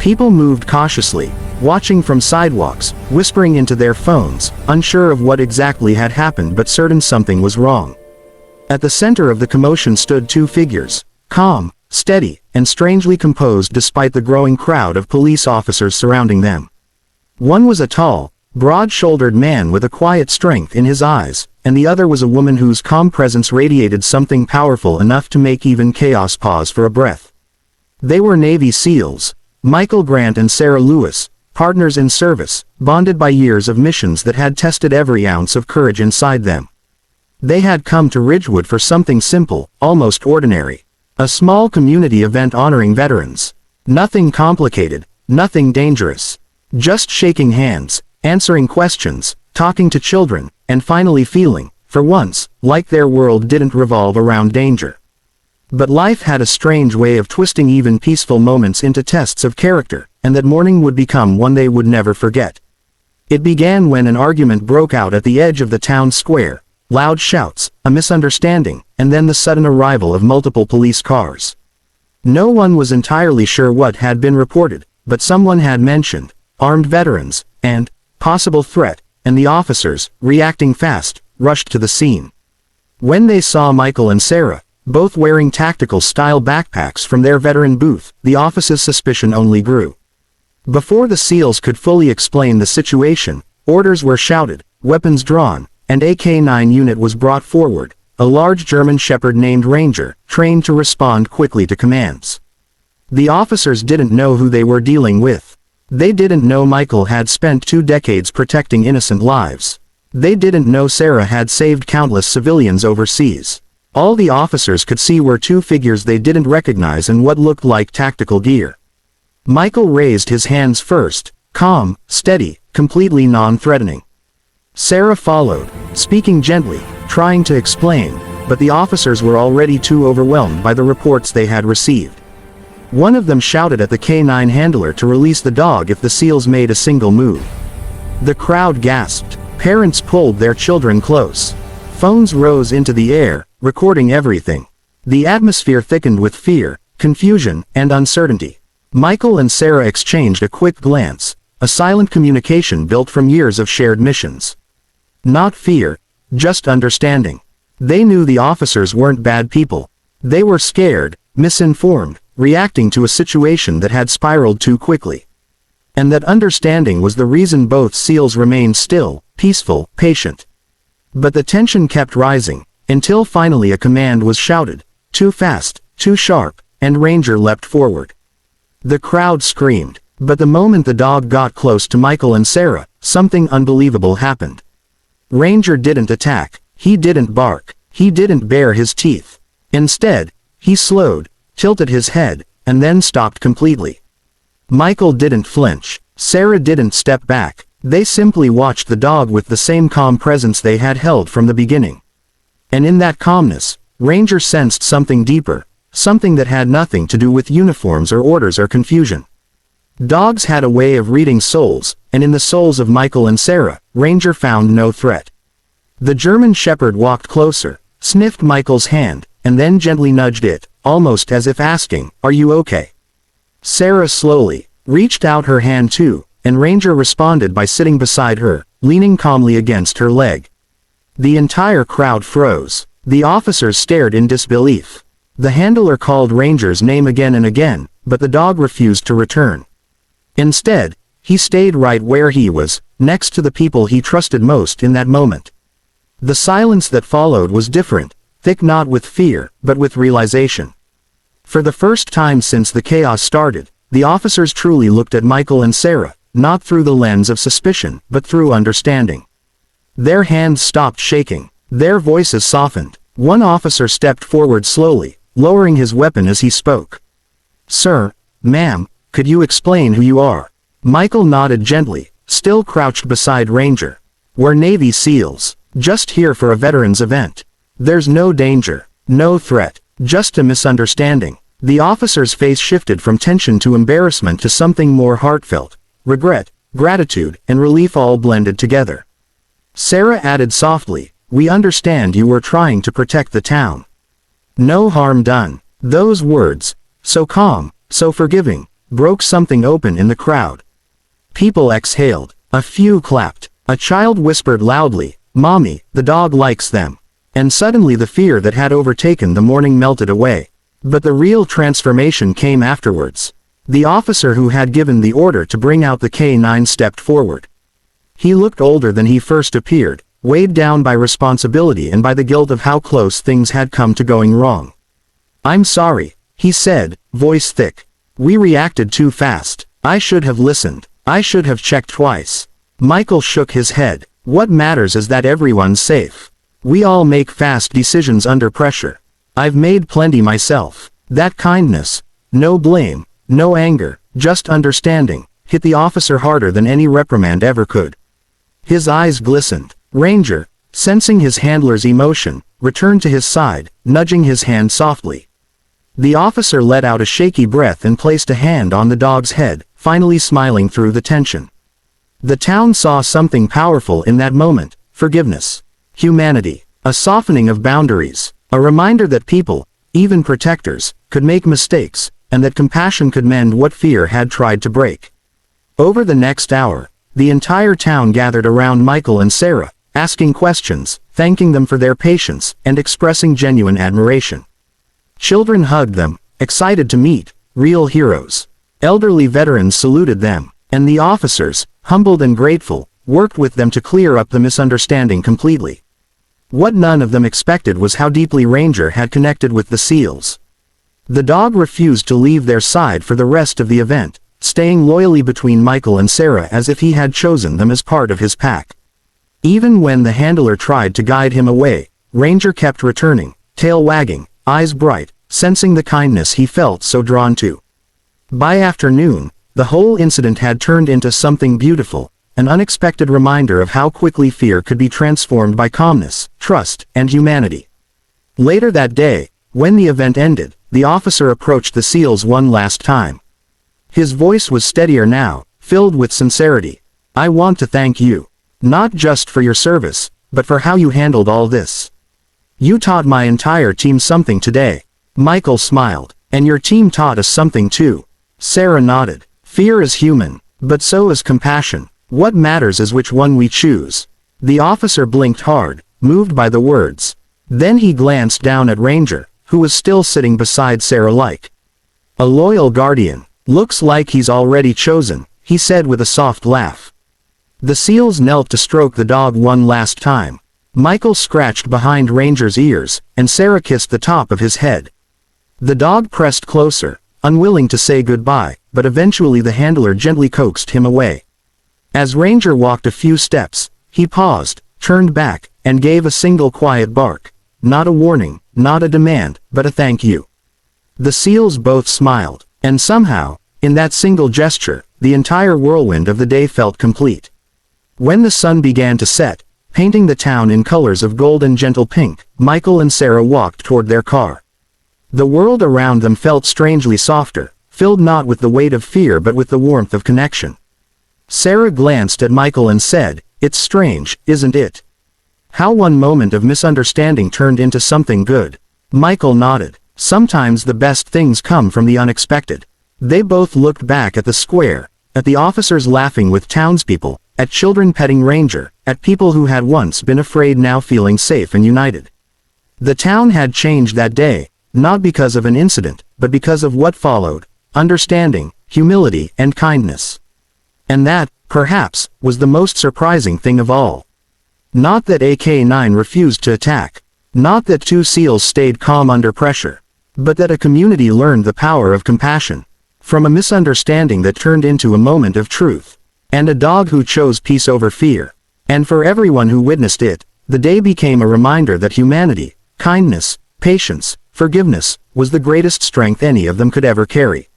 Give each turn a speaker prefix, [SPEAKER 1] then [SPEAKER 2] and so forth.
[SPEAKER 1] People moved cautiously, watching from sidewalks, whispering into their phones, unsure of what exactly had happened but certain something was wrong. At the center of the commotion stood two figures, calm, steady, and strangely composed despite the growing crowd of police officers surrounding them. One was a tall, broad-shouldered man with a quiet strength in his eyes, and the other was a woman whose calm presence radiated something powerful enough to make even chaos pause for a breath. They were Navy SEALs, Michael Grant and Sarah Lewis, partners in service, bonded by years of missions that had tested every ounce of courage inside them. They had come to Ridgewood for something simple, almost ordinary. A small community event honoring veterans. Nothing complicated, nothing dangerous. Just shaking hands, answering questions, talking to children, and finally feeling, for once, like their world didn't revolve around danger. But life had a strange way of twisting even peaceful moments into tests of character, and that morning would become one they would never forget. It began when an argument broke out at the edge of the town square, loud shouts, a misunderstanding, and then the sudden arrival of multiple police cars. No one was entirely sure what had been reported, but someone had mentioned armed veterans, and possible threat, and the officers, reacting fast, rushed to the scene. When they saw Michael and Sarah, both wearing tactical-style backpacks from their veteran booth, the officer's suspicion only grew. Before the SEALs could fully explain the situation, orders were shouted, weapons drawn, and a K-9 unit was brought forward, a large German Shepherd named Ranger, trained to respond quickly to commands. The officers didn't know who they were dealing with. They didn't know Michael had spent 2 decades protecting innocent lives. They didn't know Sarah had saved countless civilians overseas. All the officers could see were two figures they didn't recognize in what looked like tactical gear. Michael raised his hands first, calm, steady, completely non-threatening. Sarah followed, speaking gently, trying to explain, but the officers were already too overwhelmed by the reports they had received. One of them shouted at the K-9 handler to release the dog if the SEALs made a single move. The crowd gasped. Parents pulled their children close. Phones rose into the air, recording everything. The atmosphere thickened with fear, confusion, and uncertainty. Michael and Sarah exchanged a quick glance, a silent communication built from years of shared missions. Not fear, just understanding. They knew the officers weren't bad people. They were scared, misinformed, reacting to a situation that had spiraled too quickly. And that understanding was the reason both SEALs remained still, peaceful, patient. But the tension kept rising, until finally a command was shouted, too fast, too sharp, and Ranger leapt forward. The crowd screamed, but the moment the dog got close to Michael and Sarah, something unbelievable happened. Ranger didn't attack, he didn't bark, he didn't bare his teeth. Instead, he slowed, tilted his head, and then stopped completely. Michael didn't flinch, Sarah didn't step back. They simply watched the dog with the same calm presence they had held from the beginning. And in that calmness, Ranger sensed something deeper, something that had nothing to do with uniforms or orders or confusion. Dogs had a way of reading souls, and in the souls of Michael and Sarah, Ranger found no threat. The German Shepherd walked closer, sniffed Michael's hand, and then gently nudged it, almost as if asking, "Are you okay?" Sarah slowly reached out her hand too, and Ranger responded by sitting beside her, leaning calmly against her leg. The entire crowd froze. The officers stared in disbelief. The handler called Ranger's name again and again, but the dog refused to return. Instead, he stayed right where he was, next to the people he trusted most in that moment. The silence that followed was different, thick not with fear, but with realization. For the first time since the chaos started, the officers truly looked at Michael and Sarah, not through the lens of suspicion, but through understanding. Their hands stopped shaking. Their voices softened. One officer stepped forward slowly, lowering his weapon as he spoke. "Sir, ma'am, could you explain who you are?" Michael nodded gently, still crouched beside Ranger. "We're Navy SEALs, just here for a veterans event. There's no danger, no threat, just a misunderstanding." The officer's face shifted from tension to embarrassment to something more heartfelt. Regret, gratitude, and relief all blended together. Sarah added softly, "We understand you were trying to protect the town. No harm done." Those words, so calm, so forgiving, broke something open in the crowd. People exhaled. A few clapped. A child whispered loudly, "Mommy, the dog likes them." And suddenly the fear that had overtaken the morning melted away. But the real transformation came afterwards. The officer who had given the order to bring out the K9 stepped forward. He looked older than he first appeared, weighed down by responsibility and by the guilt of how close things had come to going wrong. "I'm sorry," he said, voice thick. "We reacted too fast. I should have listened. I should have checked twice." Michael shook his head. "What matters is that everyone's safe. We all make fast decisions under pressure. I've made plenty myself." That kindness, no blame, no anger, just understanding, hit the officer harder than any reprimand ever could. His eyes glistened. Ranger, sensing his handler's emotion, returned to his side, nudging his hand softly. The officer let out a shaky breath and placed a hand on the dog's head, finally smiling through the tension. The town saw something powerful in that moment: forgiveness. Humanity. A softening of boundaries. A reminder that people, even protectors, could make mistakes, and that compassion could mend what fear had tried to break. Over the next hour, the entire town gathered around Michael and Sarah, asking questions, thanking them for their patience, and expressing genuine admiration. Children hugged them, excited to meet real heroes. Elderly veterans saluted them, and the officers, humbled and grateful, worked with them to clear up the misunderstanding completely. What none of them expected was how deeply Ranger had connected with the SEALs. The dog refused to leave their side for the rest of the event, staying loyally between Michael and Sarah as if he had chosen them as part of his pack. Even when the handler tried to guide him away, Ranger kept returning, tail wagging, eyes bright, sensing the kindness he felt so drawn to. By afternoon, the whole incident had turned into something beautiful, an unexpected reminder of how quickly fear could be transformed by calmness, trust, and humanity. Later that day, when the event ended, the officer approached the SEALs one last time. His voice was steadier now, filled with sincerity. "I want to thank you. Not just for your service, but for how you handled all this. You taught my entire team something today." Michael smiled. "And your team taught us something too." Sarah nodded. "Fear is human, but so is compassion. What matters is which one we choose." The officer blinked hard, moved by the words. Then he glanced down at Ranger, who was still sitting beside Sarah like a loyal guardian. "Looks like he's already chosen," he said with a soft laugh. The SEALs knelt to stroke the dog one last time. Michael scratched behind Ranger's ears, and Sarah kissed the top of his head. The dog pressed closer, unwilling to say goodbye, but eventually the handler gently coaxed him away. As Ranger walked a few steps, he paused, turned back, and gave a single quiet bark. Not a warning, not a demand, but a thank you. The SEALs both smiled, and somehow, in that single gesture, the entire whirlwind of the day felt complete. When the sun began to set, painting the town in colors of gold and gentle pink, Michael and Sarah walked toward their car. The world around them felt strangely softer, filled not with the weight of fear but with the warmth of connection. Sarah glanced at Michael and said, "It's strange, isn't it? How one moment of misunderstanding turned into something good." Michael nodded. "Sometimes the best things come from the unexpected." They both looked back at the square, at the officers laughing with townspeople, at children petting Ranger, at people who had once been afraid now feeling safe and united. The town had changed that day, not because of an incident, but because of what followed: understanding, humility, and kindness. And that, perhaps, was the most surprising thing of all. Not that AK-9 refused to attack. Not that two SEALs stayed calm under pressure. But that a community learned the power of compassion. From a misunderstanding that turned into a moment of truth. And a dog who chose peace over fear. And for everyone who witnessed it, the day became a reminder that humanity, kindness, patience, forgiveness, was the greatest strength any of them could ever carry.